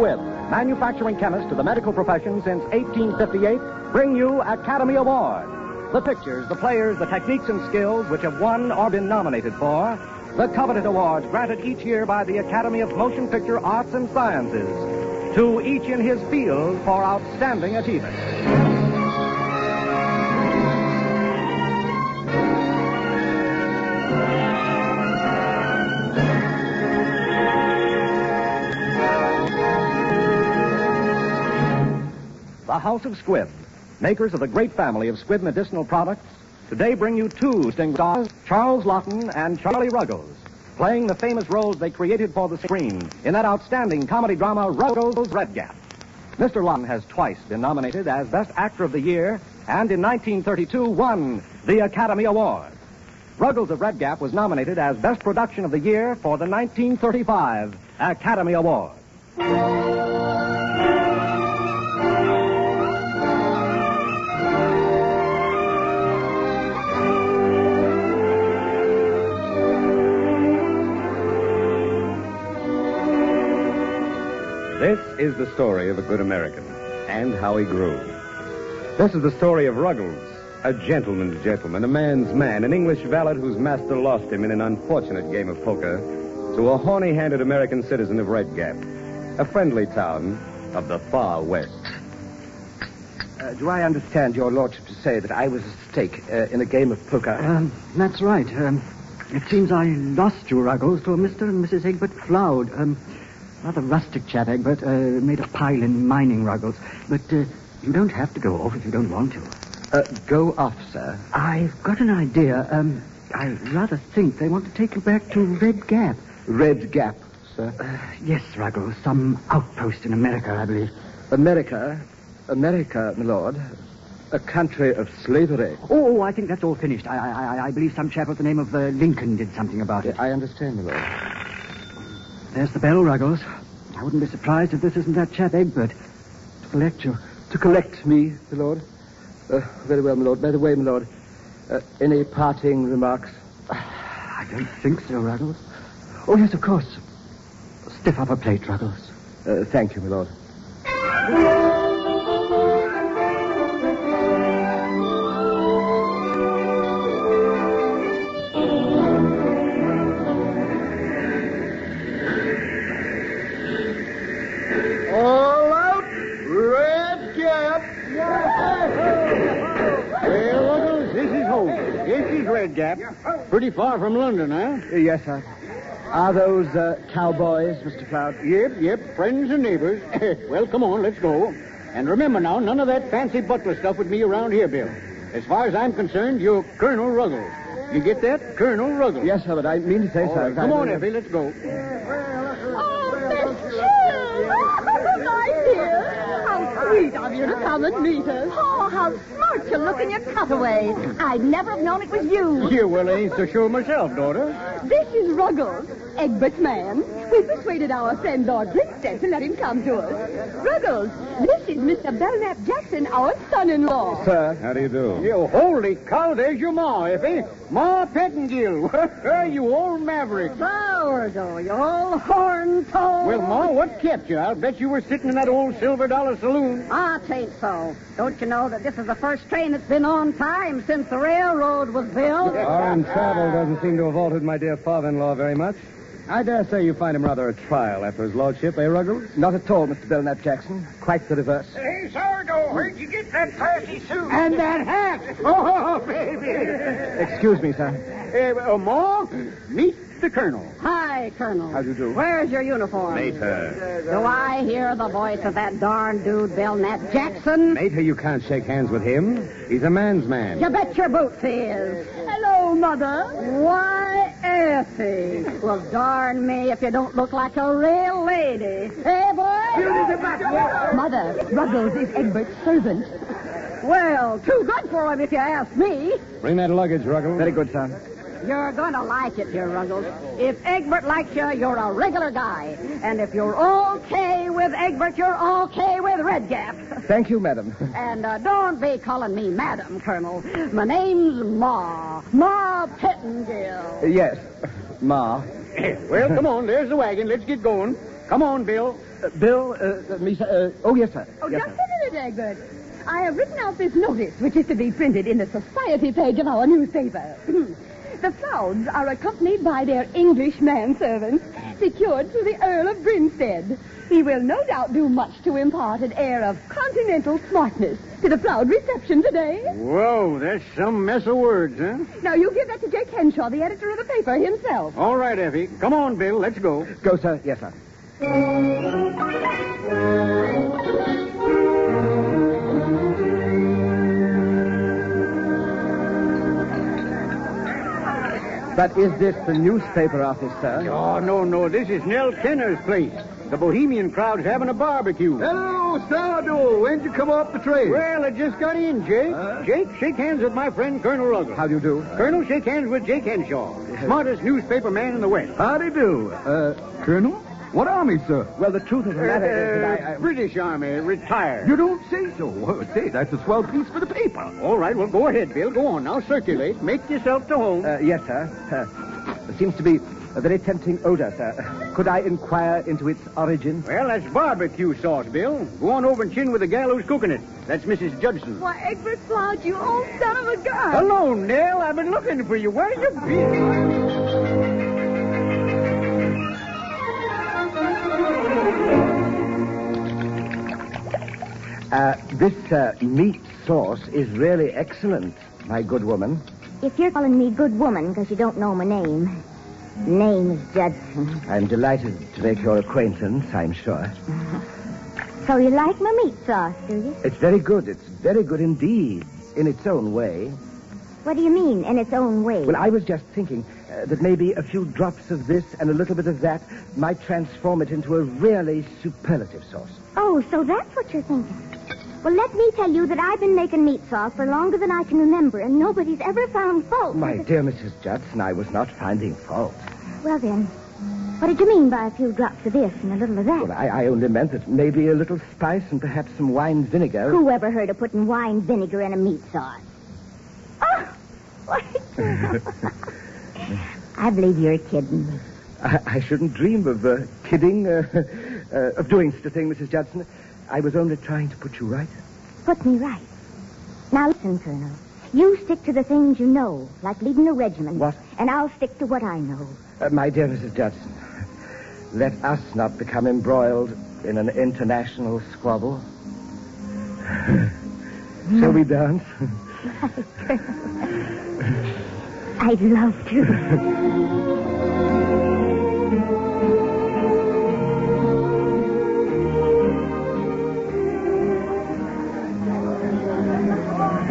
Squibb, manufacturing chemist to the medical profession since 1858, bring you Academy Award. The pictures, the players, the techniques and skills which have won or been nominated for the coveted awards granted each year by the Academy of Motion Picture Arts and Sciences, to each in his field for outstanding achievement. The House of Squibb, makers of the great family of Squibb medicinal products, today bring you two distinguished stars, Charles Laughton and Charlie Ruggles, playing the famous roles they created for the screen in that outstanding comedy drama, Ruggles Red Gap. Mr. Laughton has twice been nominated as Best Actor of the Year and in 1932 won the Academy Award. Ruggles of Red Gap was nominated as Best Production of the Year for the 1935 Academy Award. This is the story of a good American and how he grew. This is the story of Ruggles, a gentleman's gentleman, a man's man, an English valet whose master lost him in an unfortunate game of poker to a horny-handed American citizen of Red Gap, a friendly town of the far west. Do I understand your lordship to say that I was at stake in a game of poker? That's right. It seems I lost you, Ruggles, to Mr. and Mrs. Egbert Floud. Rather rustic chap, Egbert. Made a pile in mining, Ruggles. But you don't have to go off if you don't want to. Go off, sir. I've got an idea. I rather think they want to take you back to Red Gap. Red Gap, sir? Yes, Ruggles. Some outpost in America, I believe. America, my lord. A country of slavery. Oh, I think that's all finished. I believe some chap with the name of Lincoln did something about it. I understand, my lord. There's the bell, Ruggles. I wouldn't be surprised if this isn't that chap Egbert. To collect you. To collect me, my lord? Very well, my lord. By the way, my lord, any parting remarks? I don't think so, Ruggles. Oh, yes, of course. Stiff up a plate, Ruggles. Thank you, my lord. Red Gap. Pretty far from London, huh? Yes, sir. Are those cowboys, Mr. Cloud? Yep. Friends and neighbors. Well, come on, let's go. And remember now, none of that fancy butler stuff with me around here, Bill. As far as I'm concerned, you're Colonel Ruggles. You get that? Colonel Ruggles. Yes, sir, but I mean to say, All sir. right, come on, Effie, let's go. Oh, Miss Jim! Oh, my dear! How sweet of you to come and meet us. Oh, how smart you look in your cutaway. I'd never have known it was you. Yeah, well, I ain't so sure myself, daughter. This is Ruggles, Egbert's man. We persuaded our friend Lord Grinstead to let him come to us. Ruggles, this is Mr. Belknap Jackson, our son-in-law. Sir. How do you do? You holy cow, there's your ma, Effie. Ma Pettingill. You old maverick. Sourdough, you old horn-toad. Well, Ma, what kept you? I'll bet you were sitting in that old silver dollar saloon. Ah, 'tain't so. Don't you know that this is the first train that's been on time since the railroad was built? Foreign travel doesn't seem to have altered my dear father-in-law very much. I dare say you find him rather a trial after his lordship, eh, Ruggles? Not at all, Mr. Belknap Jackson. Quite the reverse. Hey, Sourdough, where'd you get that classy suit? And that hat. Oh, baby. Excuse me, sir. Ma, meet the Colonel. Hi, Colonel. How do you do? Where's your uniform? Mater. Do I hear the voice of that darn dude, Belknap Jackson? Mater, you can't shake hands with him. He's a man's man. You bet your boots he is. Hello, Mother. Why, Effie. Well, darn me if you don't look like a real lady. Hey, boy? Mother, Ruggles is Egbert's servant. Well, too good for him if you ask me. Bring that luggage, Ruggles. Very good, sir. You're going to like it here, Ruggles. If Egbert likes you, you're a regular guy. And if you're okay with Egbert, you're okay with Red Gap. Thank you, madam. And don't be calling me Madam, Colonel. My name's Ma. Ma Pettingill. Yes, Ma. Well, come on, there's the wagon. Let's get going. Come on, Bill. Bill, me, sir. Oh, yes, sir. Oh, yes, just sir. a minute, Egbert. I have written out this notice, which is to be printed in the society page of our newspaper. The Flouds are accompanied by their English manservants, secured through the Earl of Grinstead. He will no doubt do much to impart an air of continental smartness to the Floud reception today. Whoa, that's some mess of words, huh? Now, you give that to Jake Henshaw, the editor of the paper himself. All right, Effie. Come on, Bill. Let's go. Go, sir. Yes, sir. But is this the newspaper office, sir? Oh, no. This is Nell Kenner's place. The Bohemian crowd's having a barbecue. Hello, Sourdough. When'd you come off the train? Well, I just got in, Jake. Jake, shake hands with my friend, Colonel Ruggles. How do you do? Colonel, shake hands with Jake Henshaw, smartest newspaper man in the West. Howdy do. Colonel? What army, sir? Well, the truth of the matter is that I... British Army, retired. You don't say so. Well, say, that's a swell piece for the paper. All right, well, go ahead, Bill. Go on. Now circulate. Make yourself to home. Yes, sir. There seems to be a very tempting odor, sir. Could I inquire into its origin? Well, that's barbecue sauce, Bill. Go on over and chin with the gal who's cooking it. That's Mrs. Judson. Why, Egbert Floud, you old son of a gun. Hello, Nell. I've been looking for you. Where have you been? This meat sauce is really excellent, my good woman. If you're calling me good woman because you don't know my name, name is Judson. I'm delighted to make your acquaintance, I'm sure. So you like my meat sauce, do you? It's very good. It's very good indeed, in its own way. What do you mean, in its own way? Well, I was just thinking that maybe a few drops of this and a little bit of that might transform it into a really superlative sauce. Oh, so that's what you're thinking. Well, let me tell you that I've been making meat sauce for longer than I can remember, and nobody's ever found fault. My dear Mrs. Judson, I was not finding fault. Well, then, what did you mean by a few drops of this and a little of that? Well, I only meant that maybe a little spice and perhaps some wine vinegar. Who ever heard of putting wine vinegar in a meat sauce? Oh, what? I believe you're kidding me. I shouldn't dream of kidding, of doing such a thing, Mrs. Judson. I was only trying to put you right. Put me right. Now listen, Colonel. You stick to the things you know, like leading a regiment. What? And I'll stick to what I know. My dear Mrs. Judson, let us not become embroiled in an international squabble. Shall we dance? I'd love to.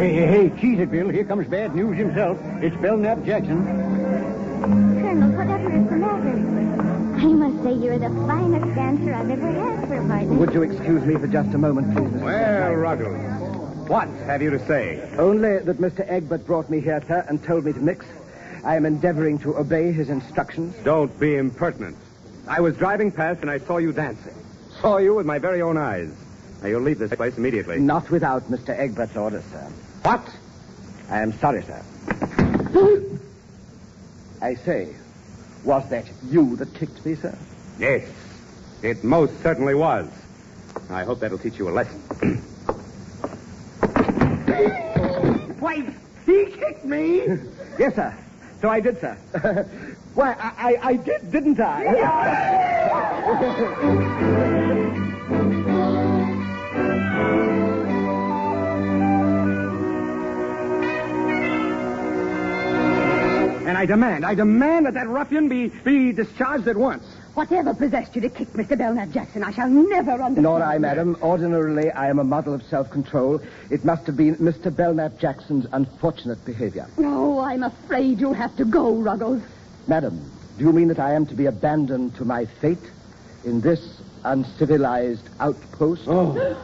Hey, cheese it, Bill. Here comes bad news himself. It's Belknap Jackson. Colonel, whatever is the matter? I must say you're the finest dancer I've ever had for a partner. Would you excuse me for just a moment, please, Mr. Well, Ruggles, what have you to say? Only that Mr. Egbert brought me here, sir, and told me to mix. I am endeavoring to obey his instructions. Don't be impertinent. I was driving past and I saw you dancing. Saw you with my very own eyes. Now, you'll leave this place immediately. Not without Mr. Egbert's orders, sir. What? I am sorry, sir. I say, was that you that kicked me, sir? Yes, it most certainly was. I hope that'll teach you a lesson. Why, he kicked me? Yes, sir. So I did, sir. Why, I did, didn't I? And I demand that ruffian be discharged at once. Whatever possessed you to kick Mr. Belknap Jackson, I shall never understand. Nor I, madam. Ordinarily, I am a model of self-control. It must have been Mr. Belknap Jackson's unfortunate behavior. Oh, I'm afraid you'll have to go, Ruggles. Madam, do you mean that I am to be abandoned to my fate in this uncivilized outpost? Oh.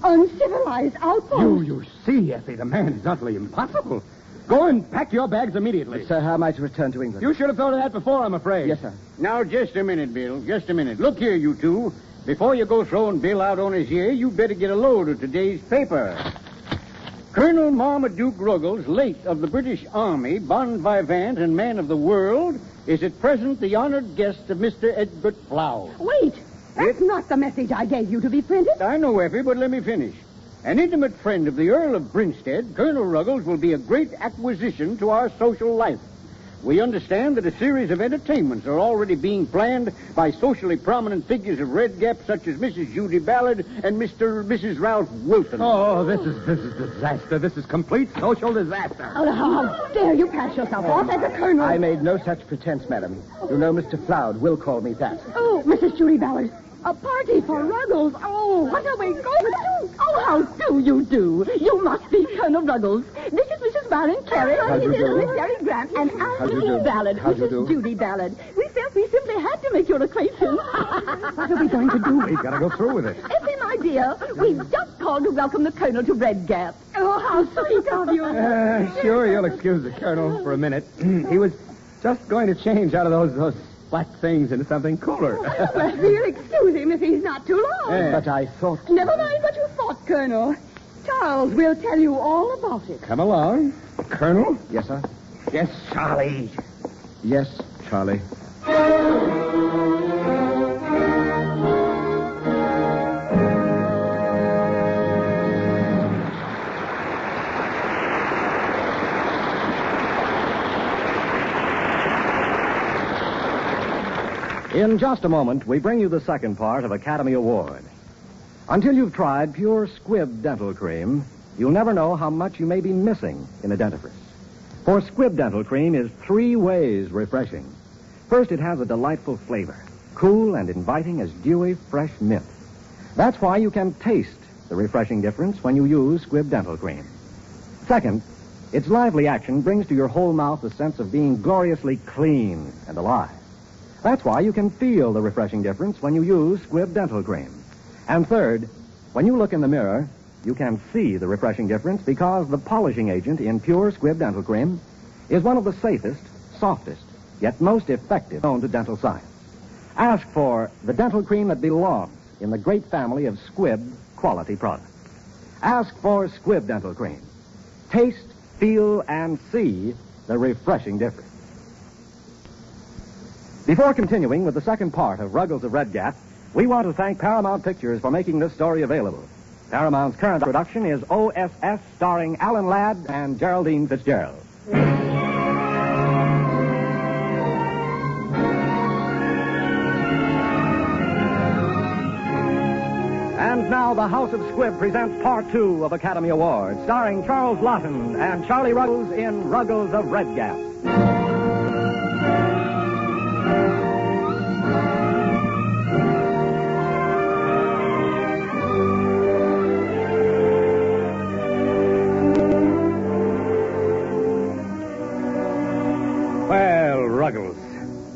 Uncivilized outpost? You see, Effie, the man is utterly impossible. Go and pack your bags immediately. But, sir, how am I to return to England? You should have thought of that before, I'm afraid. Yes, sir. Now, just a minute, Bill. Just a minute. Look here, you two. Before you go throwing Bill out on his ear, you better get a load of today's paper. Colonel Marmaduke Ruggles, late of the British Army, bon vivant and man of the world, is at present the honored guest of Mr. Egbert Floud. Wait. That's not the message I gave you to be printed. I know, Effie, but let me finish. An intimate friend of the Earl of Grinstead, Colonel Ruggles, will be a great acquisition to our social life. We understand that a series of entertainments are already being planned by socially prominent figures of Red Gap, such as Mrs. Judy Ballard and Mrs. Ralph Wilson. Oh, this is disaster. This is complete social disaster. Oh, how dare you pass yourself off as a colonel? I made no such pretense, madam. You know Mr. Floud will call me that. Oh, Mrs. Judy Ballard. A party for Ruggles. Oh, what are we going to do? Oh, how do you do? You must be Colonel Ruggles. This is Mrs. Baron Carey. How do you do? Miss Mary Grant. And I'm do you do? Mrs. Ballard. How do you do? Mrs. Judy Ballard. We felt we simply had to make your acquaintance. What are we going to do? We've got to go through with it. Effie, my dear, we've just called to welcome the Colonel to Red Gap. Oh, how sweet of you. Sure, you'll excuse the Colonel for a minute. He was just going to change out of those black things into something cooler. Well, we'll excuse him if he's not too long. But I thought... Never mind what you thought, Colonel. Charles will tell you all about it. Come along. Colonel? Yes, sir? Yes, Charlie. Yes, Charlie. In just a moment, we bring you the second part of Academy Award. Until you've tried pure Squibb dental cream, you'll never know how much you may be missing in a dentifrice. For Squibb dental cream is 3 ways refreshing. First, it has a delightful flavor, cool and inviting as dewy, fresh mint. That's why you can taste the refreshing difference when you use Squibb dental cream. Second, its lively action brings to your whole mouth the sense of being gloriously clean and alive. That's why you can feel the refreshing difference when you use Squibb dental cream. And third, when you look in the mirror, you can see the refreshing difference because the polishing agent in pure Squibb dental cream is one of the safest, softest, yet most effective known to dental science. Ask for the dental cream that belongs in the great family of Squibb quality products. Ask for Squibb dental cream. Taste, feel, and see the refreshing difference. Before continuing with the second part of Ruggles of Red Gap, we want to thank Paramount Pictures for making this story available. Paramount's current production is OSS, starring Alan Ladd and Geraldine Fitzgerald. And now the House of Squibb presents Part 2 of Academy Award, starring Charles Laughton and Charlie Ruggles in Ruggles of Red Gap.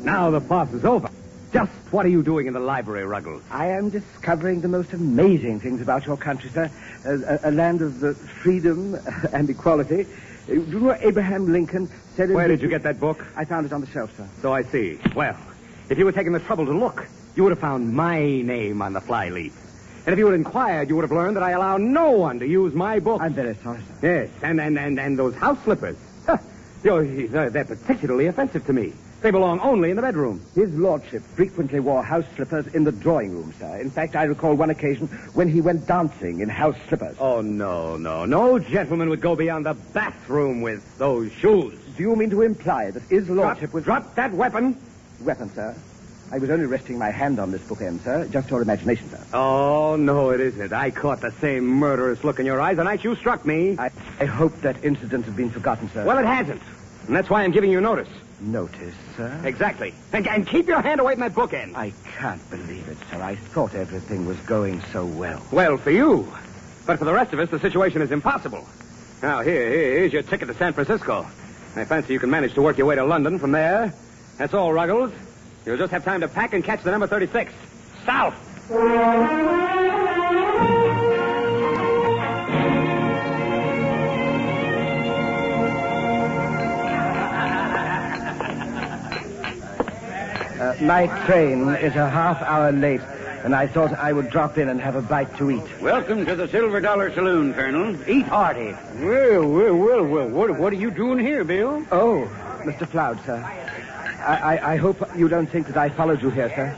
Now the farce is over. Just what are you doing in the library, Ruggles? I am discovering the most amazing things about your country, sir. A land of freedom and equality. Do you know Abraham Lincoln said... Where did you get that book? I found it on the shelf, sir. So I see. Well, if you had taken the trouble to look, you would have found my name on the flyleaf. And if you had inquired, you would have learned that I allow no one to use my book. I'm very sorry, sir. Yes, and those house slippers. They're particularly offensive to me. They belong only in the bedroom. His lordship frequently wore house slippers in the drawing room, sir. In fact, I recall one occasion when he went dancing in house slippers. Oh, no. No gentleman would go beyond the bathroom with those shoes. Do you mean to imply that his lordship was... Drop that weapon. Weapon, sir? I was only resting my hand on this bookend, sir. Just your imagination, sir. Oh, no, it isn't. I caught the same murderous look in your eyes the night you struck me. I hope that incident has been forgotten, sir. Well, it hasn't. And that's why I'm giving you notice. Notice, sir? Exactly. And keep your hand away from that bookend. I can't believe it, sir. I thought everything was going so well. Well, for you. But for the rest of us, the situation is impossible. Now, here's your ticket to San Francisco. I fancy you can manage to work your way to London from there. That's all, Ruggles. You'll just have time to pack and catch the number 36. South! My train is a half-hour late, and I thought I would drop in and have a bite to eat. Welcome to the Silver Dollar Saloon, Colonel. Eat hearty. Well, what are you doing here, Bill? Oh, Mr. Floud, sir. I hope you don't think that I followed you here, sir.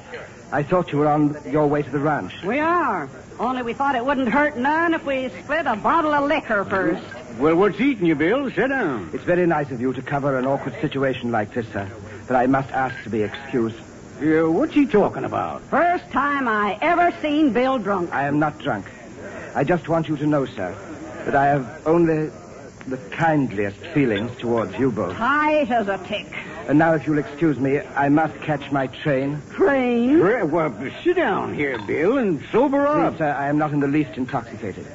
I thought you were on your way to the ranch. We are. Only we thought it wouldn't hurt none if we split a bottle of liquor first. Well, what's eating you, Bill? Sit down. It's very nice of you to cover an awkward situation like this, sir. But I must ask to be excused. What's he talking about? First time I ever seen Bill drunk. I am not drunk. I just want you to know, sir, that I have only the kindliest feelings towards you both. Tight as a tick. And now, if you'll excuse me, I must catch my train. Train? Well, sit down here, Bill, and sober up. Please, sir, I am not in the least intoxicated.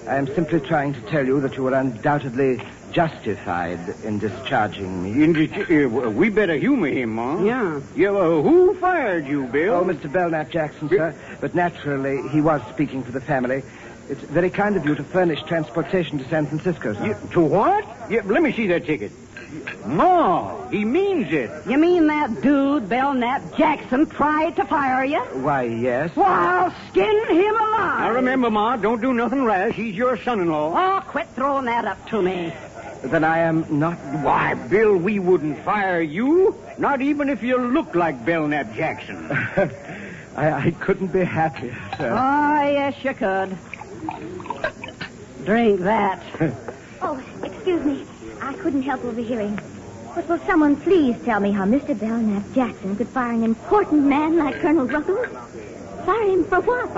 I am simply trying to tell you that you were undoubtedly justified in discharging me. We better humor him, Ma. Yeah. Who fired you, Bill? Oh, Mr. Belknap Jackson, sir. But naturally, he was speaking for the family. It's very kind of you to furnish transportation to San Francisco, sir. To what? Let me see that ticket. Ma, he means it. You mean that dude, Belknap Jackson, tried to fire you? Why, yes. Well, I'll skin him alive. Now, remember, Ma, don't do nothing rash. He's your son-in-law. Oh, quit throwing that up to me. Then I am not... Why, Bill, we wouldn't fire you. Not even if you look like Belknap Jackson. I couldn't be happier, sir. Oh, yes, you could. Drink that. Oh, excuse me. I couldn't help overhearing. But will someone please tell me how Mr. Belknap Jackson could fire an important man like Colonel Ruggles? Fire him for what?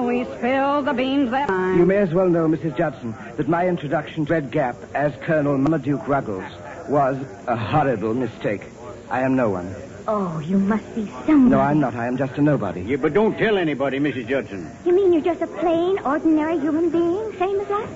We spilled the beans that time. You may as well know, Mrs. Judson, that my introduction to Red Gap as Colonel Marmaduke Ruggles was a horrible mistake. I am no one. Oh, you must be someone. No, I'm not. I am just a nobody. Yeah, but don't tell anybody, Mrs. Judson. You mean you're just a plain, ordinary human being, same as us?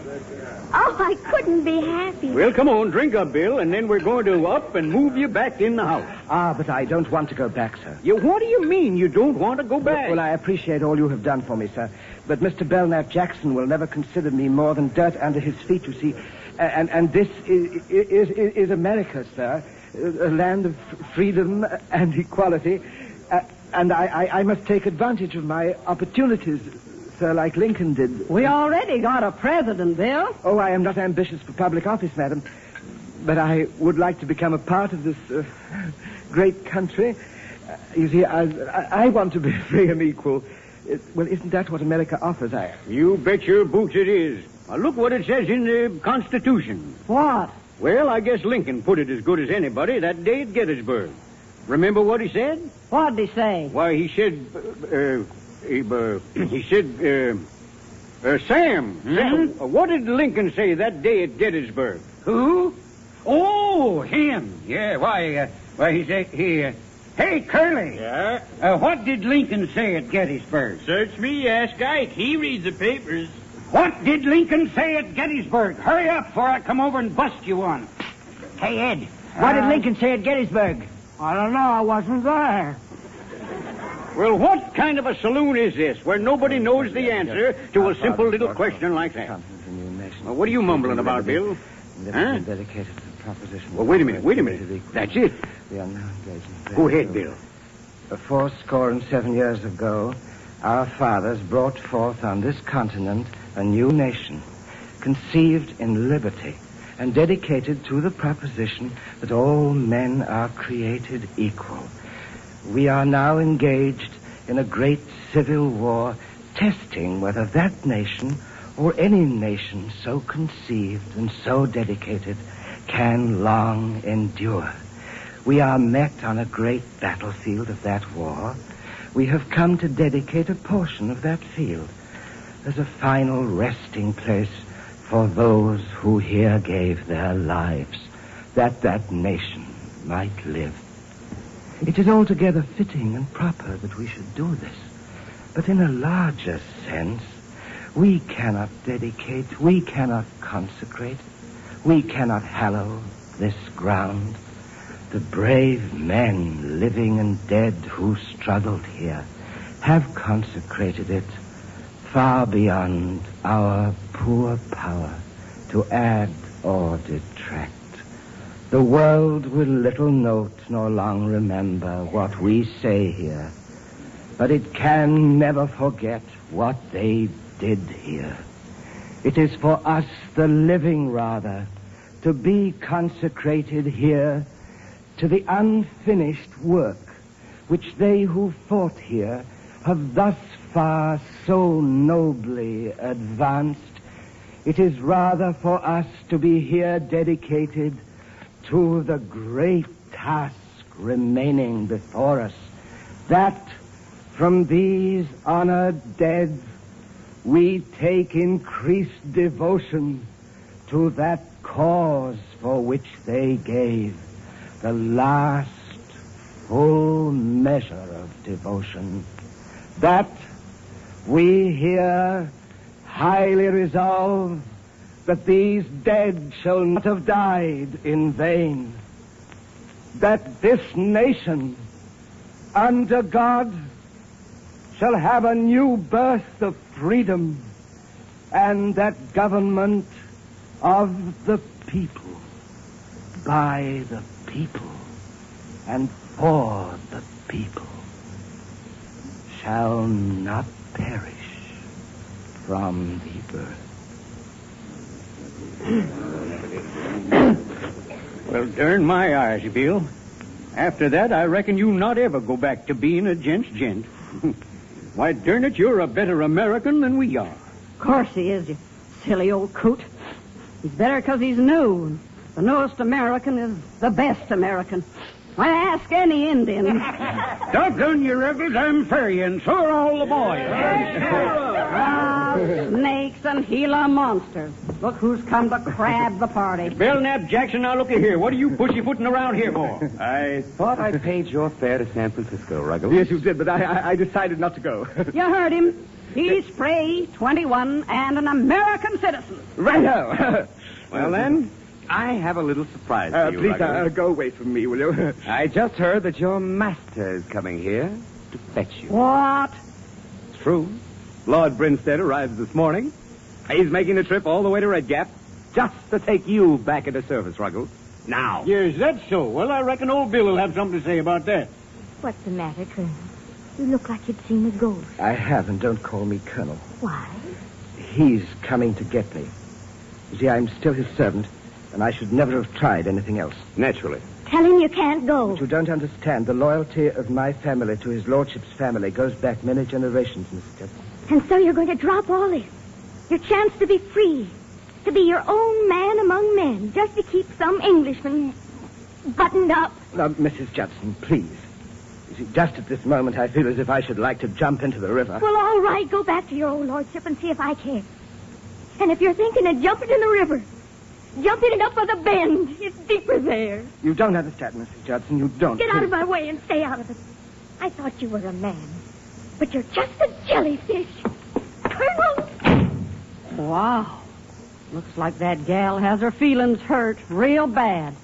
Oh, I couldn't be happy. Well, come on, drink up, Bill, and then we're going to up and move you back in the house. Ah, but I don't want to go back, sir. What do you mean you don't want to go back? Well, I appreciate all you have done for me, sir. But Mr. Belknap Jackson will never consider me more than dirt under his feet, you see. And this is America, sir. A land of freedom and equality. And I must take advantage of my opportunities, sir, like Lincoln did. We already got a president, Bill. Oh, I am not ambitious for public office, madam. But I would like to become a part of this great country. You see, I want to be free and equal. Well, isn't that what America offers? You bet your boots it is. Now, look what it says in the Constitution. What? Well, I guess Lincoln put it as good as anybody that day at Gettysburg. Remember what he said? What'd he say? Why, he said, Sam, what did Lincoln say that day at Gettysburg? Who? Oh, him. Yeah, why, he said, hey, Curly. Yeah? What did Lincoln say at Gettysburg? Search me, ask Ike. He reads the papers. What did Lincoln say at Gettysburg? Hurry up before I come over and bust you one. Hey, Ed, what did Lincoln say at Gettysburg? I don't know. I wasn't there. Well, what kind of a saloon is this where nobody knows the answer to a simple little question like that? Well, what are you mumbling about, Bill? Huh? Dedicated to the proposition. Well, wait a minute. That's it. Go ahead, Bill. 77 years ago, our fathers brought forth on this continent a new nation, conceived in liberty and dedicated to the proposition that all men are created equal. We are now engaged in a great civil war, testing whether that nation or any nation so conceived and so dedicated can long endure. We are met on a great battlefield of that war. We have come to dedicate a portion of that field as a final resting place for those who here gave their lives, that that nation might live. It is altogether fitting and proper that we should do this. But in a larger sense, we cannot dedicate, we cannot consecrate, we cannot hallow this ground. The brave men, living and dead, who struggled here, have consecrated it far beyond our poor power to add or detract. The world will little note nor long remember what we say here, but it can never forget what they did here. It is for us, the living rather, to be consecrated here to the unfinished work which they who fought here have thus far so nobly advanced, it is rather for us to be here dedicated to the great task remaining before us, that from these honored dead we take increased devotion to that cause for which they gave the last full measure of devotion, that we here highly resolve that these dead shall not have died in vain, that this nation, under God, shall have a new birth of freedom, and that government of the people, by the people, and for the people, shall not perish from the earth. Well, darn my eyes, Bill. After that, I reckon you not ever go back to being a gent's gent. Why, darn it, you're a better American than we are. Of course he is, you silly old coot. He's better because he's new. The newest American is the best American. Why, ask any Indian. Doggone you, Ruggles, I'm furry, and so are all the boys. Snakes and Gila monsters. Look who's come to crab the party. Belknap Jackson, now look here. What are you pussyfooting around here for? I thought I paid your fare to San Francisco, Ruggles. Yes, you did, but I decided not to go. You heard him. He's free, 21, and an American citizen. Righto. Well, then, I have a little surprise for you, Please, Ruggles. go away from me, will you? I just heard that your master is coming here to fetch you. What? It's true. Lord Brinstead arrives this morning. He's making the trip all the way to Red Gap just to take you back into service, Ruggles. Now. Yes, that's so. Well, I reckon old Bill will have something to say about that. What's the matter, Colonel? You look like you'd seen a ghost. I have, and don't call me Colonel. Why? He's coming to get me. You see, I'm still his servant, and I should never have tried anything else. Naturally. Tell him you can't go. But you don't understand. The loyalty of my family to his lordship's family goes back many generations, Mrs. Judson. And so you're going to drop all this. Your chance to be free. To be your own man among men. Just to keep some Englishman buttoned up. Now, Mrs. Judson, please. You see, just at this moment, I feel as if I should like to jump into the river. Well, all right. Go back to your old lordship and see if I can. And if you're thinking of jumping in the river, jumping it up by the bend. It's deeper there. You don't understand, Mrs. Judson. You don't. Get out of my way and stay out of it. I thought you were a man. But you're just a jellyfish. Colonel! Wow. Looks like that gal has her feelings hurt real bad.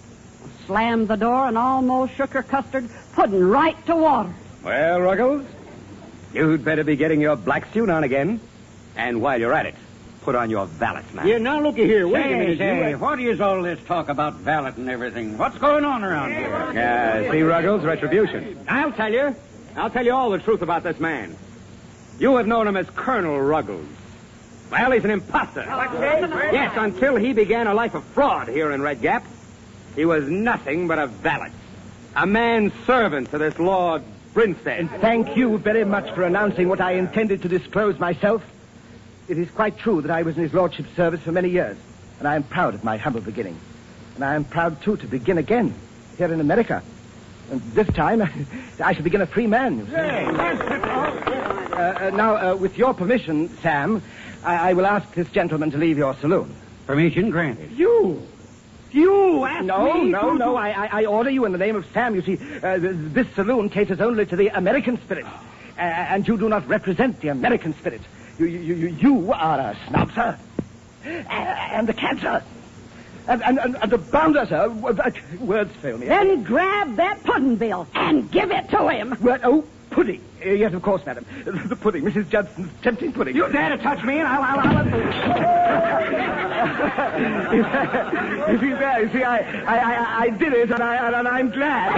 Slammed the door and almost shook her custard pudding right to water. Well, Ruggles, you'd better be getting your black suit on again. And while you're at it, put on your valet, man. Yeah, now looky here. Wait a minute. Say, what is all this talk about valet and everything? What's going on around here? See, Ruggles, retribution. I'll tell you. I'll tell you all the truth about this man. You have known him as Colonel Ruggles. Well, he's an imposter. Yes, until he began a life of fraud here in Red Gap, he was nothing but a valet. A manservant to this Lord Brinstead. And thank you very much for announcing what I intended to disclose myself. It is quite true that I was in his lordship's service for many years, and I am proud of my humble beginning. And I am proud, too, to begin again here in America. And this time, I shall begin a free man. You see. Now, with your permission, Sam, I will ask this gentleman to leave your saloon. Permission granted. You asked me? No. I order you in the name of Sam. You see, this saloon caters only to the American spirit. And you do not represent the American spirit. You are a snob, sir. And a cancer. And a bounder, sir. Words fail me. Then grab that pudding, Bill, and give it to him. Oh, pudding. Yes, of course, madam. The pudding. Mrs. Judson's tempting pudding. You dare to touch me, and I'll... You see, I did it, and I'm glad.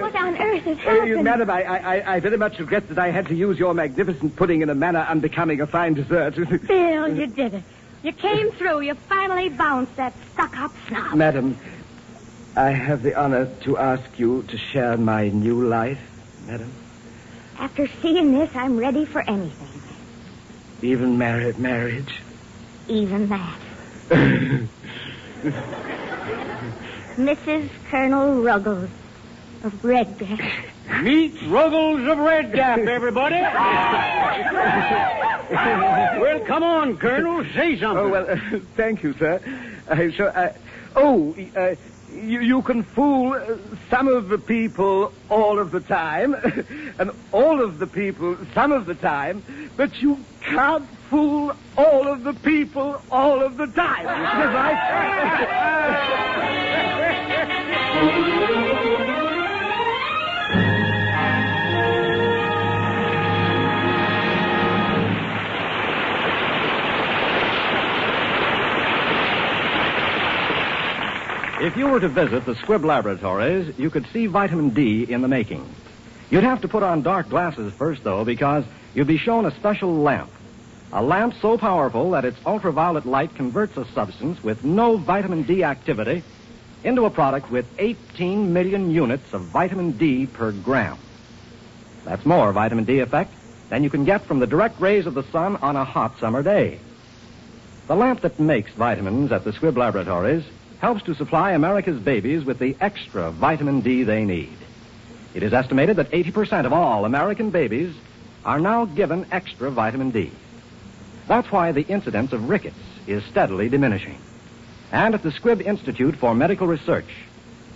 What on earth has happened? Madam, I very much regret that I had to use your magnificent pudding in a manner unbecoming a fine dessert. Bill, you did it. You came through. You finally bounced that stuck-up snob. Madam, I have the honor to ask you to share my new life, madam. After seeing this, I'm ready for anything. Even marriage? Even that. Mrs. Colonel Ruggles of Red Gap. Meet Ruggles of Red Gap, everybody. Well, come on, Colonel. Say something. Oh, well, thank you, sir. You can fool some of the people all of the time, and all of the people some of the time, but you can't fool all of the people all of the time. Is right? If you were to visit the Squibb laboratories, you could see vitamin D in the making. You'd have to put on dark glasses first, though, because you'd be shown a special lamp. A lamp so powerful that its ultraviolet light converts a substance with no vitamin D activity into a product with 18 million units of vitamin D per gram. That's more vitamin D effect than you can get from the direct rays of the sun on a hot summer day. The lamp that makes vitamins at the Squibb laboratories helps to supply America's babies with the extra vitamin D they need. It is estimated that 80% of all American babies are now given extra vitamin D. That's why the incidence of rickets is steadily diminishing. And at the Squibb Institute for Medical Research,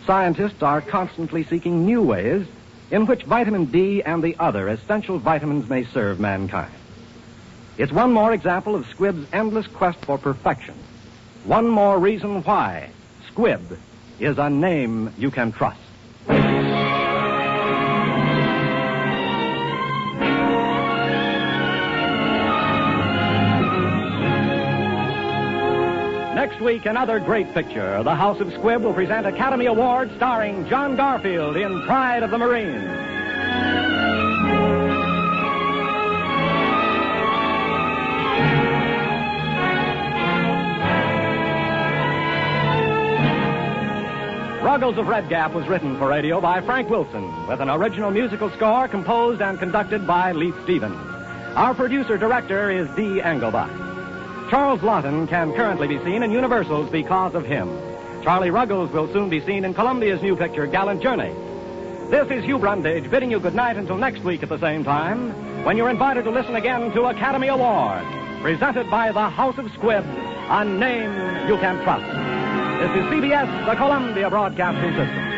scientists are constantly seeking new ways in which vitamin D and the other essential vitamins may serve mankind. It's one more example of Squibb's endless quest for perfection. One more reason why Squibb is a name you can trust. Next week, another great picture. The House of Squibb will present Academy Award starring John Garfield in Pride of the Marines. Ruggles of Red Gap was written for radio by Frank Wilson, with an original musical score composed and conducted by Leith Stevens. Our producer-director is Dee Engelbach. Charles Laughton can currently be seen in Universal's Because of Him. Charlie Ruggles will soon be seen in Columbia's new picture, Gallant Journey. This is Hugh Brundage bidding you good night until next week at the same time, when you're invited to listen again to Academy Award, presented by the House of Squibb, a name you can trust. This is CBS, the Columbia Broadcasting System.